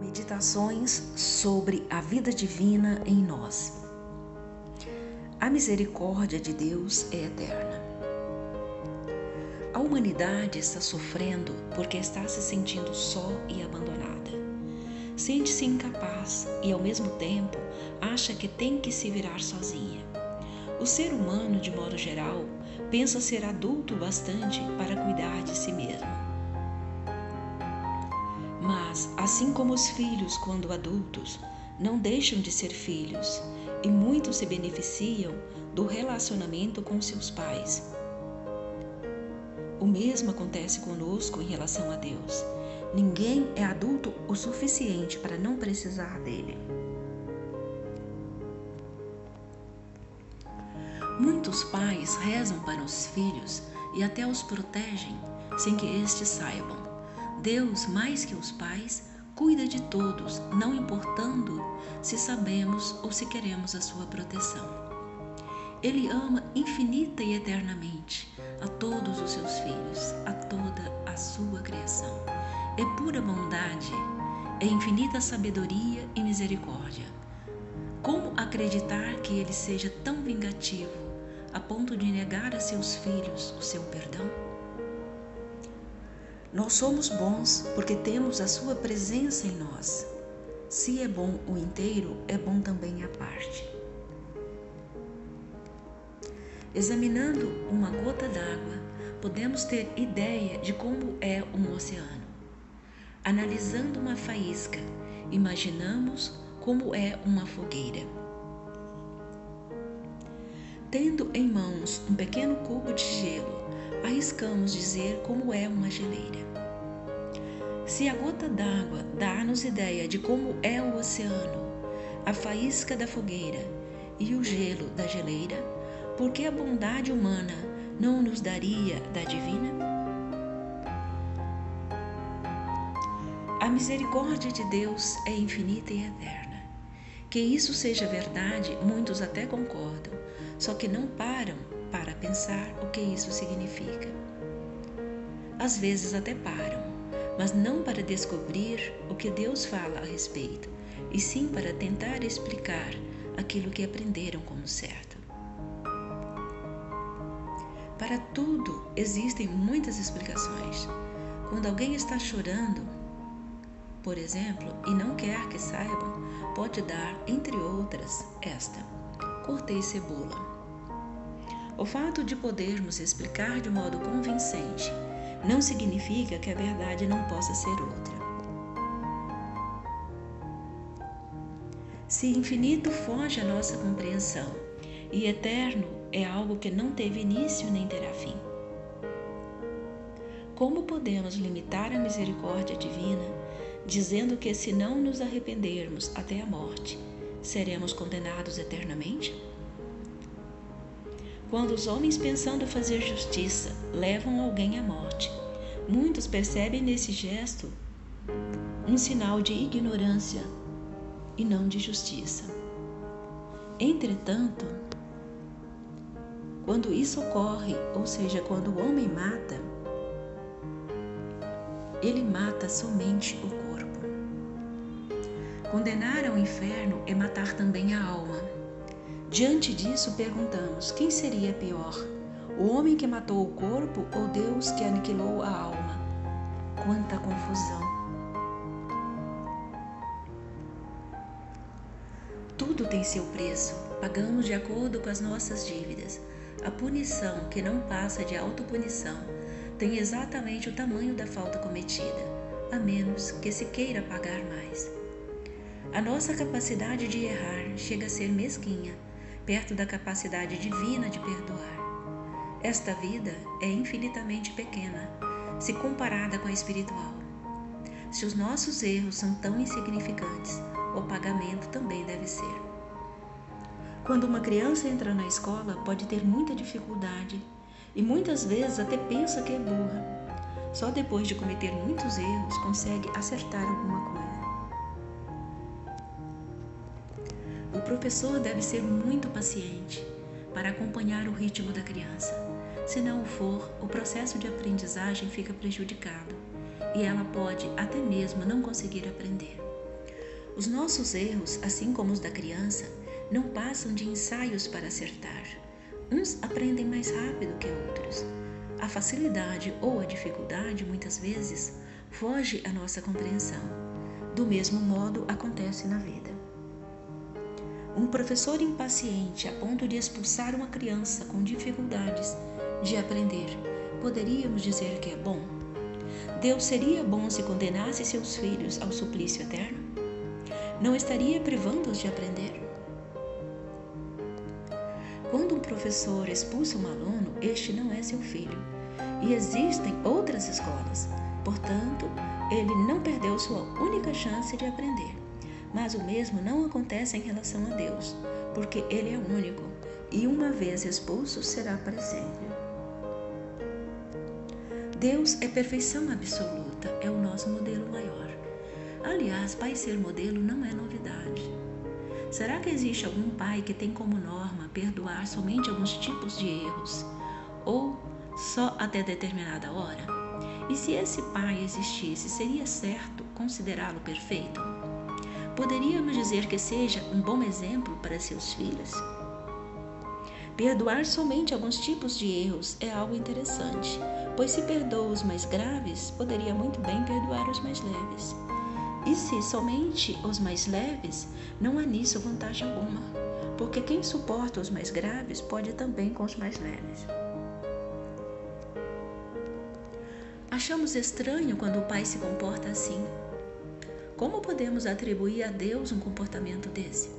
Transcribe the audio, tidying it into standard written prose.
Meditações sobre a vida divina em nós. A misericórdia de Deus é eterna. A humanidade está sofrendo porque está se sentindo só e abandonada. Sente-se incapaz e, ao mesmo tempo, acha que tem que se virar sozinha. O ser humano, de modo geral, pensa ser adulto bastante para cuidar de si mesmo. Mas, assim como os filhos, quando adultos, não deixam de ser filhos e muitos se beneficiam do relacionamento com seus pais. O mesmo acontece conosco em relação a Deus. Ninguém é adulto o suficiente para não precisar dele. Muitos pais rezam para os filhos e até os protegem sem que estes saibam. Deus, mais que os pais, cuida de todos, não importando se sabemos ou se queremos a sua proteção. Ele ama infinita e eternamente a todos os seus filhos, a toda a sua criação. É pura bondade, é infinita sabedoria e misericórdia. Como acreditar que ele seja tão vingativo a ponto de negar a seus filhos o seu perdão? Nós somos bons porque temos a sua presença em nós. Se é bom o inteiro, é bom também a parte. Examinando uma gota d'água, podemos ter ideia de como é um oceano. Analisando uma faísca, imaginamos como é uma fogueira. Tendo em mãos um pequeno cubo de gelo, arriscamos dizer como é uma geleira. Se a gota d'água dá-nos ideia de como é o oceano, a faísca da fogueira e o gelo da geleira, por que a bondade humana não nos daria da divina? A misericórdia de Deus é infinita e eterna. Que isso seja verdade, muitos até concordam, só que não param para pensar o que isso significa. Às vezes até param, mas não para descobrir o que Deus fala a respeito, e sim para tentar explicar aquilo que aprenderam como certo. Para tudo existem muitas explicações. Quando alguém está chorando, por exemplo, e não quer que saibam, pode dar, entre outras, esta: cortei cebola. O fato de podermos explicar de modo convincente não significa que a verdade não possa ser outra. Se infinito foge à nossa compreensão e eterno é algo que não teve início nem terá fim, como podemos limitar a misericórdia divina dizendo que, se não nos arrependermos até a morte, seremos condenados eternamente? Quando os homens, pensando fazer justiça, levam alguém à morte, muitos percebem nesse gesto um sinal de ignorância e não de justiça. Entretanto, quando isso ocorre, ou seja, quando o homem mata, ele mata somente o corpo. Condenar ao inferno é matar também a alma. Diante disso, perguntamos: quem seria pior? O homem que matou o corpo ou Deus que aniquilou a alma? Quanta confusão! Tudo tem seu preço. Pagamos de acordo com as nossas dívidas. A punição, que não passa de autopunição, tem exatamente o tamanho da falta cometida, a menos que se queira pagar mais. A nossa capacidade de errar chega a ser mesquinha, perto da capacidade divina de perdoar. Esta vida é infinitamente pequena, se comparada com a espiritual. Se os nossos erros são tão insignificantes, o pagamento também deve ser. Quando uma criança entra na escola, pode ter muita dificuldade e muitas vezes até pensa que é burra. Só depois de cometer muitos erros consegue acertar alguma coisa. O professor deve ser muito paciente para acompanhar o ritmo da criança. Se não o for, o processo de aprendizagem fica prejudicado e ela pode até mesmo não conseguir aprender. Os nossos erros, assim como os da criança, não passam de ensaios para acertar. Uns aprendem mais rápido que outros. A facilidade ou a dificuldade, muitas vezes, foge à nossa compreensão. Do mesmo modo, acontece na vida. Um professor impaciente a ponto de expulsar uma criança com dificuldades de aprender, poderíamos dizer que é bom? Deus seria bom se condenasse seus filhos ao suplício eterno? Não estaria privando-os de aprender? Quando um professor expulsa um aluno, este não é seu filho. E existem outras escolas. Portanto, ele não perdeu sua única chance de aprender. Mas o mesmo não acontece em relação a Deus, porque Ele é único e uma vez expulso será para sempre. Deus é perfeição absoluta, é o nosso modelo maior. Aliás, pai ser modelo não é novidade. Será que existe algum pai que tem como norma perdoar somente alguns tipos de erros ou só até determinada hora? E se esse pai existisse, seria certo considerá-lo perfeito? Poderíamos dizer que seja um bom exemplo para seus filhos? Perdoar somente alguns tipos de erros é algo interessante, pois se perdoa os mais graves, poderia muito bem perdoar os mais leves. E se somente os mais leves, não há nisso vantagem alguma, porque quem suporta os mais graves pode também com os mais leves. Achamos estranho quando o pai se comporta assim. Como podemos atribuir a Deus um comportamento desse?